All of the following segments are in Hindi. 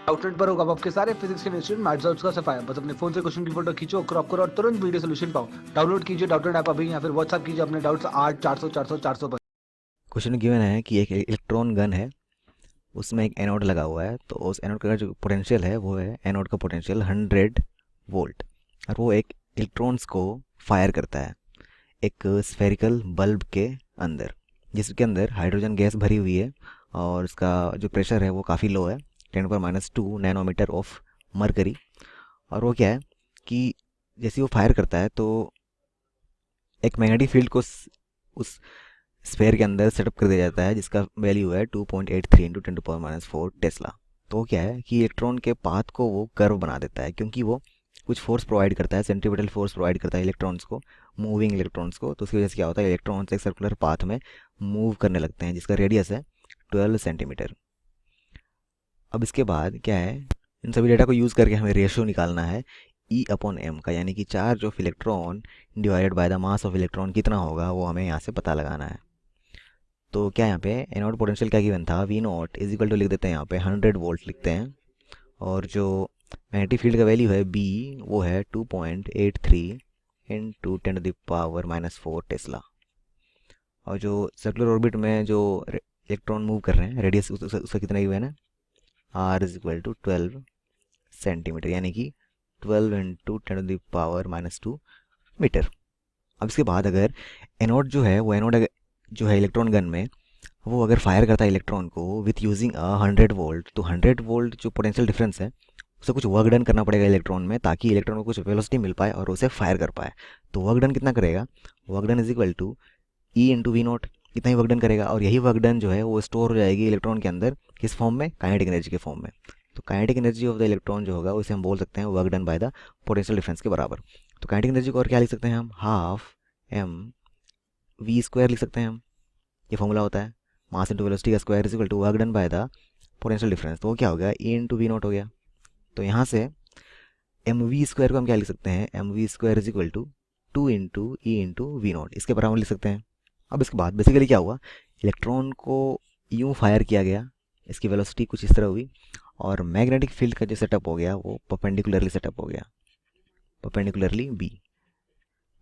आउटलेट पर होगा आपके सारे फिजिक्स के इंस्टीट्यूट मैथ्स और उसका सफाया। बस अपने फोन से क्वेश्चन की फोटो खींचो, क्रॉप करो और तुरंत वीडियो सोल्यूशन पाओ। डाउनलोड कीजिए डाउटनेट ऐप अभी या फिर व्हाट्सएप कीजिए अपने डाउट्स 8 400 400 400 पर। क्वेश्चन गिवन है कि एक इलेक्ट्रॉन गन है, उसमें एक एनोड लगा हुआ है। तो उस एनोड का जो पोटेंशियल है वो है, एनोड का पोटेंशियल 100 वोल्ट, और वो एक इलेक्ट्रॉन्स को फायर करता है एक स्फेरिकल बल्ब के अंदर, जिसके अंदर हाइड्रोजन गैस भरी हुई है और उसका जो प्रेशर है वो काफ़ी लो है, 10⁻² नैनोमीटर ऑफ मरकरी। और वो क्या है कि जैसे वो फायर करता है तो एक मैग्नेटिक फील्ड को उस स्फेयर के अंदर सेटअप कर दिया जाता है, जिसका वैल्यू है 2.83 इंटू 10⁻⁴ टेस्ला। तो वो क्या है कि इलेक्ट्रॉन के पाथ को वो कर्व बना देता है, क्योंकि वो कुछ फोर्स प्रोवाइड करता है, सेंट्रीपिटल फोर्स प्रोवाइड करता है इलेक्ट्रॉन्स को, मूविंग इलेक्ट्रॉन्स को। तो उसकी वजह से क्या होता है, इलेक्ट्रॉन्स एक सर्कुलर पाथ में मूव करने लगते हैं, जिसका रेडियस है 12 सेंटीमीटर। अब इसके बाद क्या है, इन सभी डेटा को यूज़ करके हमें रेशियो निकालना है E/m का, यानी कि charge of electron divided by the mass of electron कितना होगा, वो हमें यहाँ से पता लगाना है। तो क्या यहाँ पे एनोड पोटेंशियल क्या गिवन था, V naught is equal to लिख देते हैं, यहाँ पे 100 वोल्ट लिखते हैं। और जो मैग्नेटिक फील्ड का वैल्यू है बी, वो है 2.83 इंटू 10⁻⁻⁴ टेस्ला। और जो सर्कुलर ऑर्बिट में जो इलेक्ट्रॉन मूव कर रहे हैं, रेडियस उसका कितना गिवन है, R is equal to 12 centimetre, यानी कि 12 इंटू 10⁻⁻² मीटर। अब इसके बाद अगर एनोड जो है वो एनोड जो है इलेक्ट्रॉन गन में, वो अगर फायर करता है इलेक्ट्रॉन को विथ यूजिंग 100 वोल्ट, तो 100 वोल्ट जो पोटेंशियल डिफरेंस है उसे कुछ वर्क डन करना पड़ेगा इलेक्ट्रॉन में, ताकि इलेक्ट्रॉन को कुछ वेलोसिटी मिल पाए और उसे फायर कर पाए। तो वर्क डन कितना करेगा, work done is equal to E into V naught, इतना ही वर्क डन करेगा। और यही वर्क डन जो है वो स्टोर हो जाएगी इलेक्ट्रॉन के अंदर, किस फॉर्म में, काइनेटिक एनर्जी के फॉर्म में। तो kinetic energy of the electron जो होगा उसे हम बोल सकते हैं work done by the potential difference के बराबर। तो काइनेटिक एनर्जी को और क्या लिख सकते हैं हम, हाफ एम वी स्क्वायर लिख सकते हैं हम। ये फॉर्मूला होता है मास इंटू वेलोसिटी का square is equal to work done by the potential difference. तो वो क्या हो गया, ई इंटू वी नॉट हो गया। तो यहाँ से एम वी स्क्वायर को हम क्या लिख सकते हैं, M V square is equal to 2 into E into V naught, इसके बराबर लिख सकते हैं। अब इसके बाद बेसिकली क्या हुआ, इलेक्ट्रॉन को यूँ फायर किया गया, इसकी वेलोसिटी कुछ इस तरह हुई, और मैग्नेटिक फील्ड का जो सेटअप हो गया वो परपेंडिकुलरली सेटअप हो गया, परपेंडिकुलरली बी,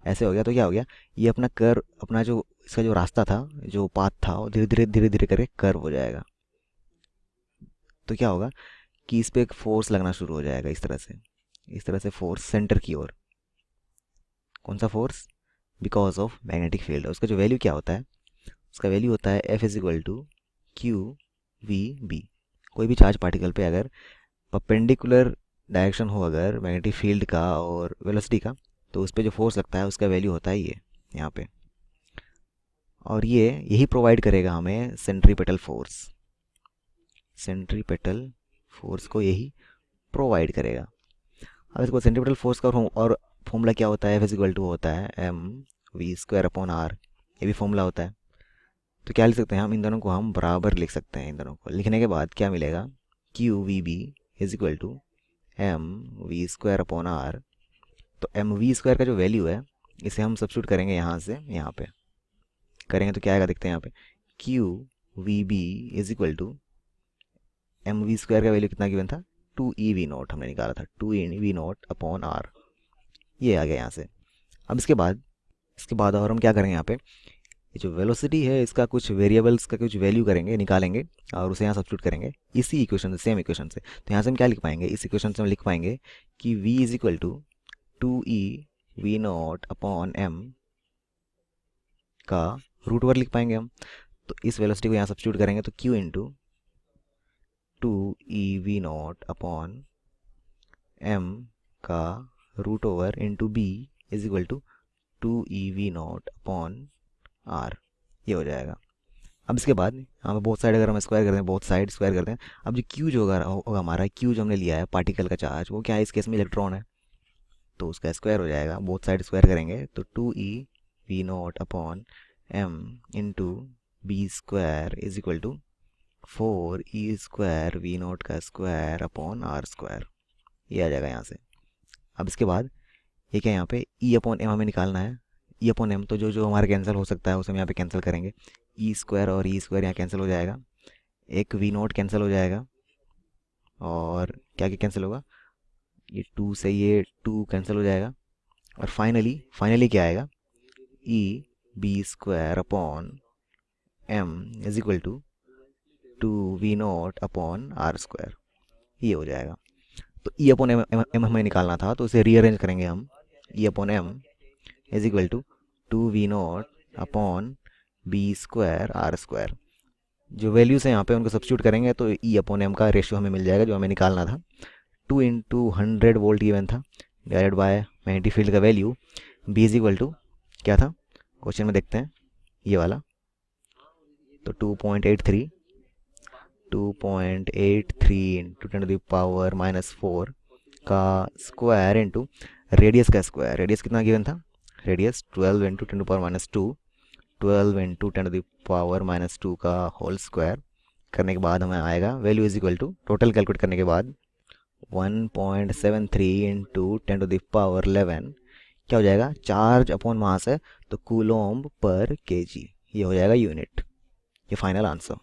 ऐसे हो गया। तो क्या हो गया, ये अपना कर्व, अपना जो इसका जो रास्ता था, जो पाथ था, वो धीरे धीरे करके कर्व हो जाएगा। तो क्या होगा कि इस पे एक फोर्स लगना शुरू हो जाएगा, इस तरह से फोर्स सेंटर की ओर। कौन सा force, because of magnetic field. उसका जो वैल्यू क्या होता है, उसका वैल्यू होता है F is equal to Q V B. कोई भी चार्ज पार्टिकल पे अगर परपेंडिकुलर डायरेक्शन हो अगर मैग्नेटिक फील्ड का और वेलोसिटी का, तो उस पर जो फोर्स लगता है उसका वैल्यू होता है ये यहाँ पे। और ये यही प्रोवाइड करेगा हमें सेंट्रीपेटल फोर्स, सेंट्रीपेटल फोर्स को यही प्रोवाइड करेगा। अब इसको सेंट्रीपेटल फोर्स का और फॉर्मूला क्या होता है, F इज इक्वल टू होता है M V square upon R, ये भी फॉर्मूला होता है। तो क्या लिख सकते हैं हम, इन दोनों को हम बराबर लिख सकते हैं। इन दोनों को लिखने के बाद क्या मिलेगा, Q V B is equal to M V square upon R. तो एम वी स्क्वायर का जो वैल्यू है इसे हम सब्स्टिट्यूट करेंगे यहाँ से, यहाँ पे करेंगे तो क्या आएगा, देखते हैं यहाँ पे, Q V B is equal to M V square का वैल्यू कितना गिवन था, 2 E V0 हमने निकाला था, 2 E V0 अपॉन आर, ये आ गया यहाँ से। अब इसके बाद और हम क्या करेंगे, यहाँ पे ये जो वेलोसिटी है इसका कुछ वेरिएबल्स का कुछ वैल्यू करेंगे, निकालेंगे और उसे यहाँ सब्स्टिट्यूट करेंगे इसी इक्वेशन से, सेम इक्वेशन से। तो यहाँ से हम क्या लिख पाएंगे, इस इक्वेशन से हम लिख पाएंगे कि v is equal to 2E V0 upon m का रूट ओवर लिख पाएंगे हम। तो इस वेलोसिटी को यहाँ सब्स्टिट्यूट करेंगे तो q into 2E V0 upon m का root over into b is equal to 2E V0 upon r, ये हो जाएगा। अब इसके बाद यहाँ पे बोथ साइड अगर हम स्क्वायर करते हैं, बोथ साइड स्क्वायर करते हैं, अब जो क्यू जो होगा हमारा, क्यू जो हमने लिया है पार्टिकल का चार्ज, वो क्या है, इस केस में इलेक्ट्रॉन है, तो उसका स्क्वायर हो जाएगा, बोथ साइड स्क्वायर करेंगे तो 2E V0 upon m into B square is equal to 4E square V0 का स्क्वायर अपॉन आर स्क्वायर, ये आ जाएगा यहाँ से। अब इसके बाद ये क्या, यहाँ पे E अपॉन m हमें निकालना है, E अपॉन m, तो जो जो हमारा कैंसिल हो सकता है उसे हम यहाँ पे कैंसिल करेंगे, ई स्क्वायर और ई स्क्वायर यहाँ कैंसिल हो जाएगा, एक V0 कैंसिल हो जाएगा, और क्या क्या कैंसिल होगा, ये 2 से ये 2 कैंसिल हो जाएगा, और फाइनली क्या आएगा, E B square upon M is equal to 2v0 upon R square, ये हो जाएगा। तो ई अपॉन एम हमें निकालना था, तो उसे रीअरेंज करेंगे हम, E upon M is equal to 2v0 upon B square R square. जो वैल्यूज़ हैं यहाँ पे उनको सब्स्टिट्यूट करेंगे तो ई अपॉन एम का रेशियो हमें मिल जाएगा जो हमें निकालना था। 2 इंटू 100 वोल्ट गिवन था, डिवाइडेड बाय मैग्नेटिक फील्ड का value B is equal to क्या था, क्वेश्चन में देखते हैं ये वाला, तो 2.83 इंटू 10⁻⁻⁴ का स्क्वायर इंटू रेडियस का स्क्वायर, रेडियस कितना गिवन था, रेडियस 12 इंटू 10⁻², 12 इंटू 10⁻² का होल स्क्वायर करने के बाद हमें आएगा value is equal to, total calculate करने के बाद 1.73 इंटू 10⁻11 क्या हो जाएगा, चार्ज अपॉन मास है तो कूलोम्ब पर केजी, ये हो जाएगा यूनिट। ये फाइनल आंसर।